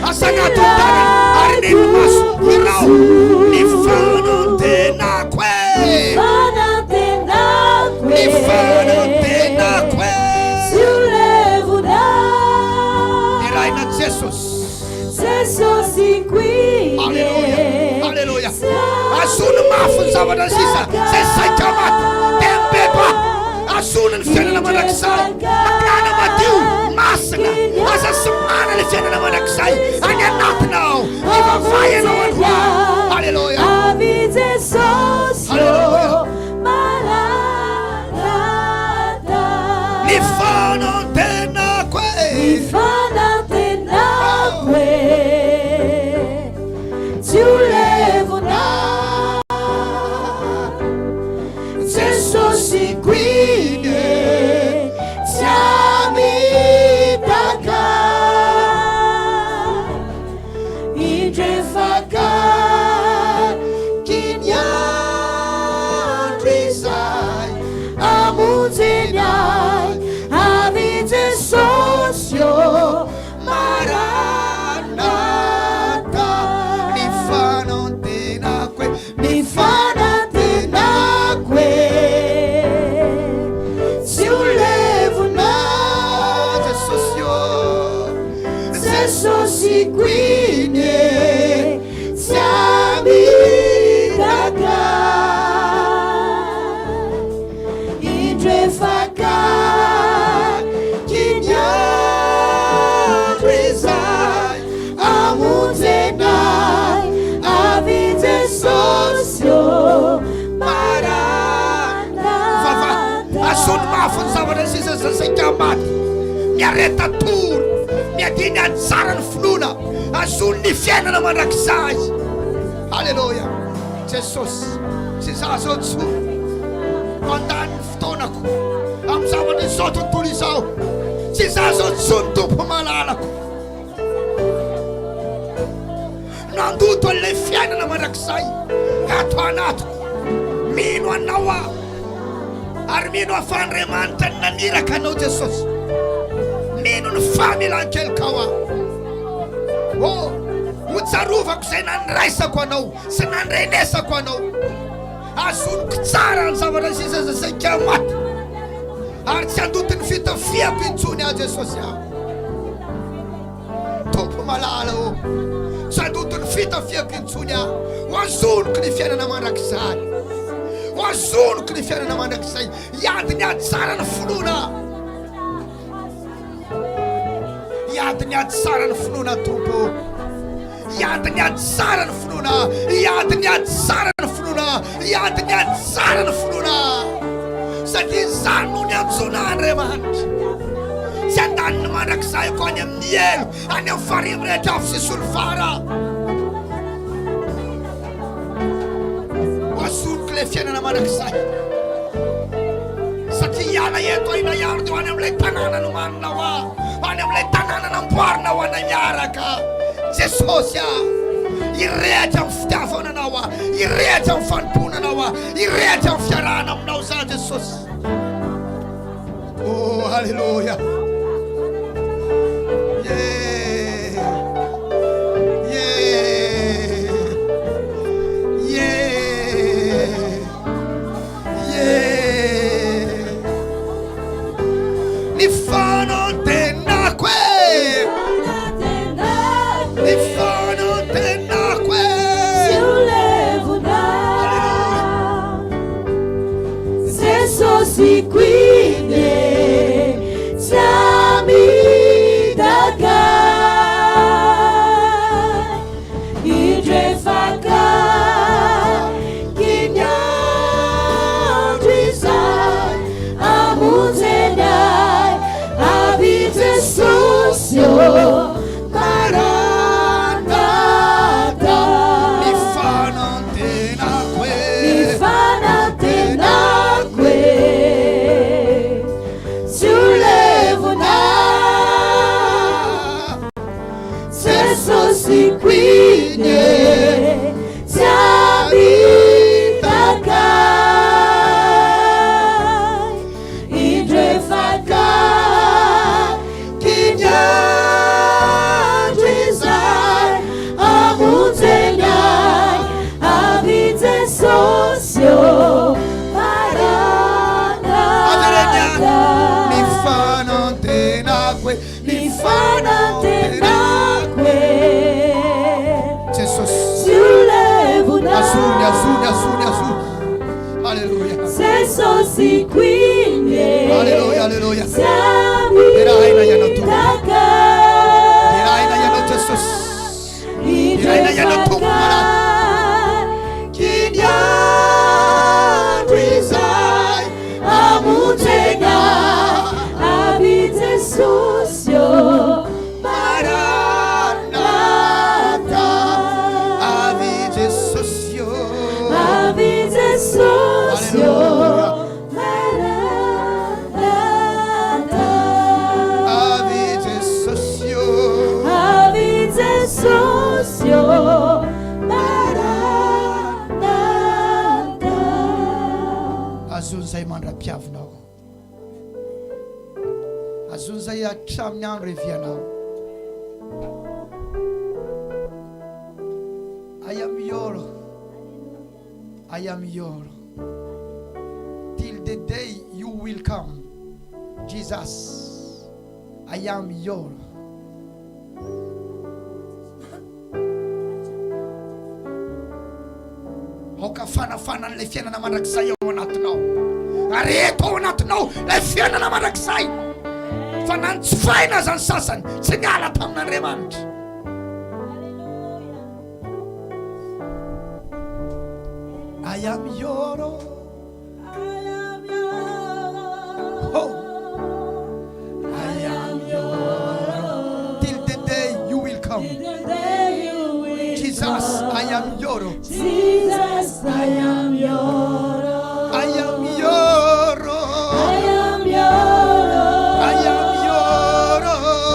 Asanato tanana ary ny maso irao ny fanantenako e. Ny fanantenako e. Si o levonao. Iraina Jesus. Jesosy qui. Alleluia. Alleluia. Asono mafy ny zavatra sisa zay saika maty tembeba. Asono ny fiainana mandrakizay. Magnano madio masina. Aza somana ny fiainana mandrakizay. Any anatinao. Ivavay ianao androany. Alleluia. Ami Jesosy. Alleluia. Maranatha. Ny fanantenako e. Ny fanantenako e. Tsy ho levonao. Jesosy guide. Tsy amitaka. Indrefaka. Kiniandro izay. Amonjeny ahy. Ami Jesosy o. Maranatha. Ny fanantenako e. Ny fanantenako e. Tsy ho levonao. Jesosy o. Jesosy guide. Tsy amitaka. Indrefaka. Kiniandro izay. Amonjeny ahy. Ami Jesosy o. Vava Maranatha. asono mafy ny zavatra sisa sasaika maty. Miareta tory. Miadiny antsara ny finoana. Asono ny fiainana mandrakizay. Alleluia. Jesosy tsy za zao tsoa mandany ny fotoanako amin'ny zavatra izao tontolo izao. Tsy za zao tsoa ny tompo malalako. Nandoto an'ilay fiainana mandrakizay ato anatiko. Mino anao aho ary mino afan'Andriamanitra ny naniraka anao Jesosy. Mino ny famelan-kelokao aho. Oh, hotsarovako izay naniraisako anao sy nandrenesako anao. Azonoko tsara ny zavatra sisa sasaika maty. Ary tsy andoto ny fitafiako intsony aho Jesosy aho. Tompo malala o. Tsy andoto ny fitafiako intsony aho. Ho azonoko ny fiainana mandrakizay. Ho azonoko ny fiainana mandrakizay. Iady ny ady tsara ny finoana. Iady ny ady tsara ny finoana tompo. Iady ny ady tsara ny finoana. Iady ny ady tsara ny finoana. Iady ny ady tsara ny finoana. Satria zany no ny antsoina Andriamanitra. Tsy andaniny mandrakizay ko any amin'ny elo, any amin'ny farimy rehetra avy sy solofara. Ho azonoko ilay fiainana mandrakizay. Satria iala eto aina iaro dia any amin'ilay tanàna nomaninao aho. Any amin'ilay tanàna namboarinao anay miaraka. Jesosy aho. Irehatra amin'ny fitiavananao aho. Irehatra amin'ny fanomponanao aho. Irehatra amin'ny fiarahana aminao za Jesosy. Oh, halleluja. Ny fanantenako e. Ny fanantenako e. Tsy ho levonao. Jesosy guide. Tsy amitaka. Indrefaka. Kiniandro izay. Amonjeny ahy. Ami Jesosy o. Maranatha. Ny fanantenako e. Ny fanantenako e. Tsy ho levonao. Jesosy guide. Tsy amitaka. stesso si quindi Alleluia, alleluia. siamo Dirai na yana tu. taka Dirai na yana Jesus. Dirai na yana tu mara. Kinyanrizai amutega abite susyo Maranatha. Ave Jesus yo. abite susyo Ave Jesus yo. abite susyo Azonzay mandra-piavinao. Azonzay hatramin'ny andro evianao. I am your. I am your. Till the day you will come. Jesus. I am your. Hokafana le fiainana mandrakizay ao anatinao. Ary eto ao anatinao le fiainana mandrakizay. Fa nantsofaina zany sasany tsy niala tamin'Andriamanitra. I am your. Oh. I am your. Till the day you will come. Jesus, I am your. Jesus, I am your. I am your. I am your. I am your.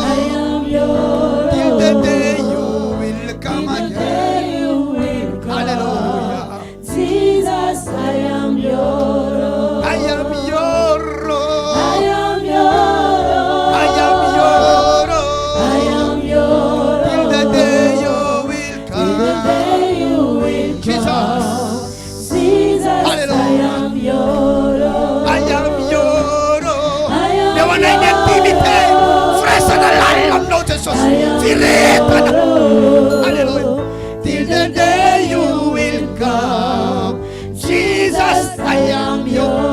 I am your. Till the day you will come Till the again. day you will come. Hallelujah. Jesus, I am your. I am your. I am your. I am your. I am your. Till the day you will Till the come. day you will Jesus. come. Jesus, I Hallelujah. am your. I am your. I am Devo your. intimité. Fressa dall'anno no Jesus. Firetana. Hallelujah. Till the day you will come. Jesus, I am your.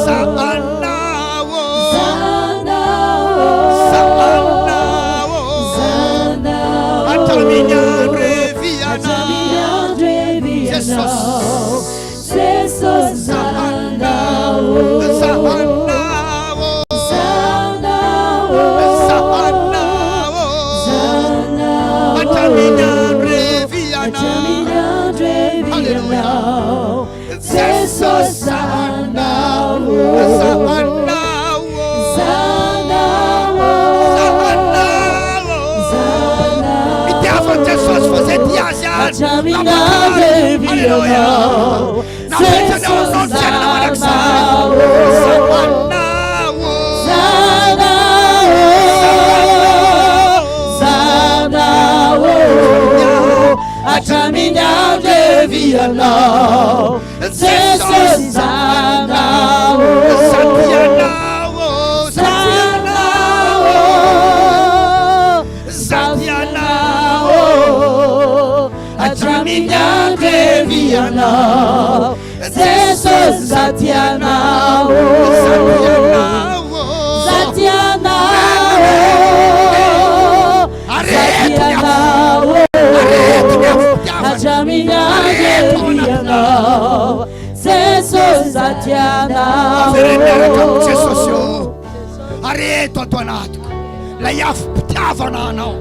Saanawo. Saanawo. Ataminya reviana. Jesus. Jesus, Saanawo. Saanawo. Ataminya reviana. Hallelujah. Jesus, Saanawo. Saanawo. Mitiava Jesus fazer diaziano. Hallelujah. Na frente de nós não será na Maraxai. Saanawo. A caminhar devia não ser Saanawo. Saanawo. A caminhar devia não ser Saanawo. A caminhar devia não ser Saanawo. Areto atuanato. Lei aftiavana anao.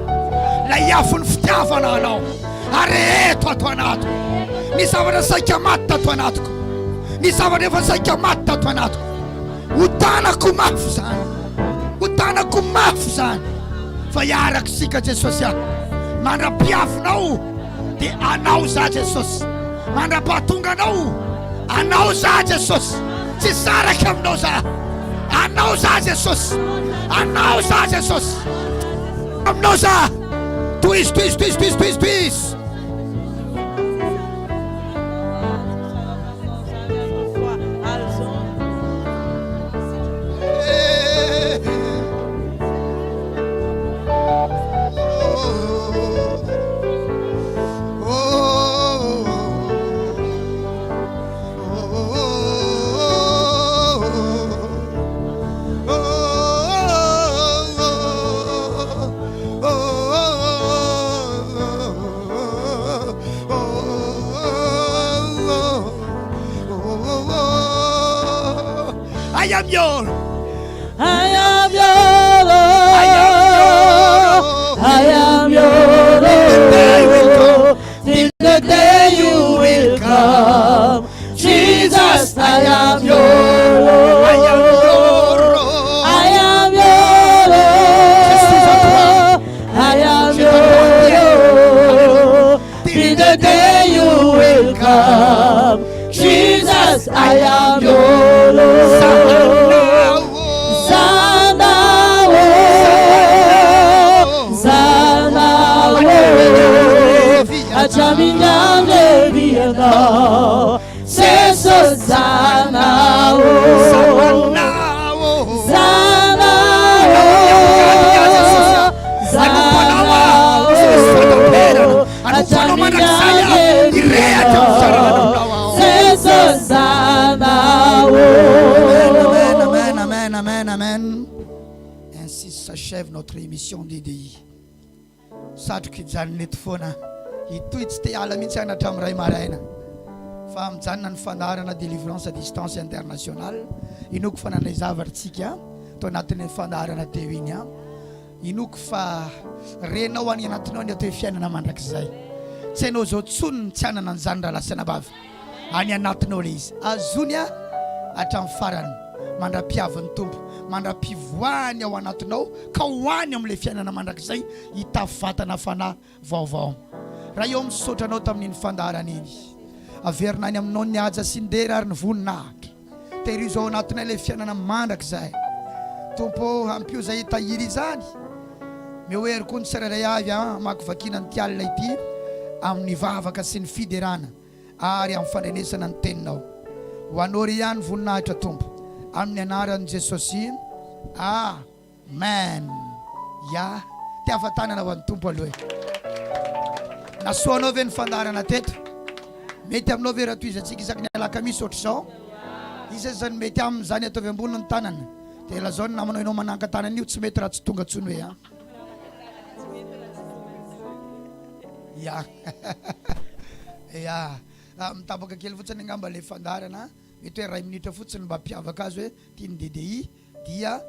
Lei afun ftiavana anao. Areto atuanato. Ni zavatra saika maty atuanatoko. Ni zavatra efa saika maty atuanatoko. Utanako mafy zany. Utanako mafy zany. Fa iaraka sika Jesosy aho. Mandra-piavinao dia anao za Jesosy. Mandra-pahatonga anao anao za Jesosy. Tsy saraka aminao za. Anao za Jesosy. Anao za Jesosy. Aminao za. Twist. I am yours. I am your Lord. I am your Lord. Till the day you will come. Jesus, I am your Lord. I am your Lord. I am your Lord. I am your Lord. Till the day you will come. Jesus, I am your Lord. Achaminya deviana, seso zana o, zana o, achaminya deviana, seso zana o. Amen, amen, amen, amen, amen. Ainsi s'achève notre émission d'IDI. Satroky jany neto foana. Itoy tsy te ala mihitsy anatra amin'ny ray maraina fa mijanona ny fandaharana délivrance à distance internationale inoko fa nanay zavaritsika to anatin'ny fandaharana teo iny a inoko fa renao any anatinao ny atao fiainana mandrakizay tsy hainao zao tsonony tsy anana an'izany raha lasana bavy any anatinao le izy azony a hatramin'ny farany mandra-piavan'ny tompo mandra-pivoany ao anatinao ka hoany amin'ilay fiainana mandrakizay hitafatana fanahy vaovao raha eo misotranao tamin'iny fandaharana iny averina any aminao ny aja sy ny dera ary ny voninahitra tehiry zao anatinay ilay fiainana mandrakizay tompo ampio zay hitahiry izany mehoery koa ny tsirairay avy makivakina ny tialina ity amin'ny vavaka sy ny fiderana ary amin'ny fandrenesana ny teninao ho anao ry ihany voninahitra tompo amin'ny anaran'i Jesosy amen ya ty afatanana ho an'ny tompo aloha nasoanao ve ny fandaharana teto mety aminao ve raha toizatsika isaky ny alakamisy ohatry zao isa zany mety amin'izany ataovy ambony ny tanana dia lazao ny namanao ianao mananka tanana io tsy mety raha tsy tonga tsony hoe ya ya mitapaka kely fotsiny angamba le fandaharana mety hoe ray minitra fotsiny mba mpiavaka azy hoe tiany DDI dia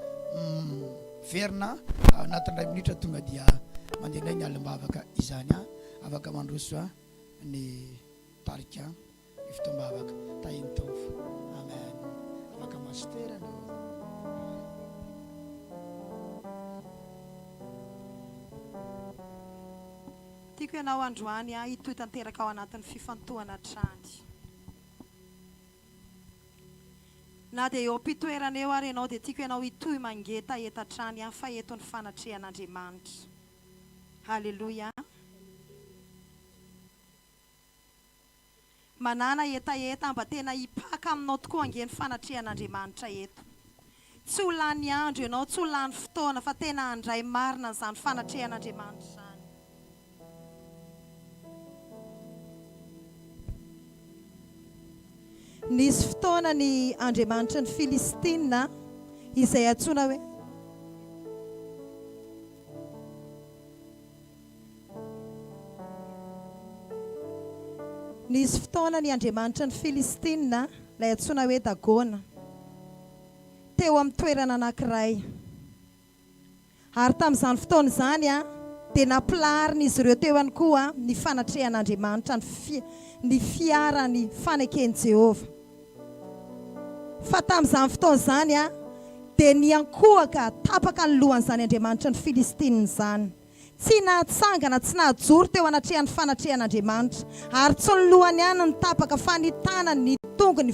verina anatin'ny ray minitra tonga dia mandeha ndray ny alim-bavaka izany afaka mandroso ny tarika ny fitombavaka tahiny tompo amen afaka masterana tiako ianao androany hitoy tanteraka ao anatin'ny fifantohana trany na dia eo ampitoerana eo ary ianao dia tiako ianao hitoy mangeta etatrany fa eto ny fanatrehan'Andriamanitra halleluja manana etaeta mba tena hipaka aminao tokoa ange ny fanatrehan'Andriamanitra eto tsy ho lany andro ianao tsy ho lany fotoana fa tena handray marina izany fanatrehan'Andriamanitra izany nisy fotoana ny Andriamanitra ny Filistina izay antsoina hoe nisy fotoana ny Andriamanitra ny Filistina ilay antsoina hoe Dagona teo amin'ny toerana anankiray ary tamin'izany fotoana izany dia nampilarina izy ireo teo ihany koa ny fanatrehan'Andriamanitra ny fiarany fanekeny Jehova fa tamin'izany fotoana izany dia niankohaka tapaka ny lohan'izany Andriamanitra ny Filistina izany tsy nahatsangana tsy nahajoro teo anatrehan'ny fanatrehan'Andriamanitra ary tsy ny lohany ihany ny tapaka fa ny tanany ny tongony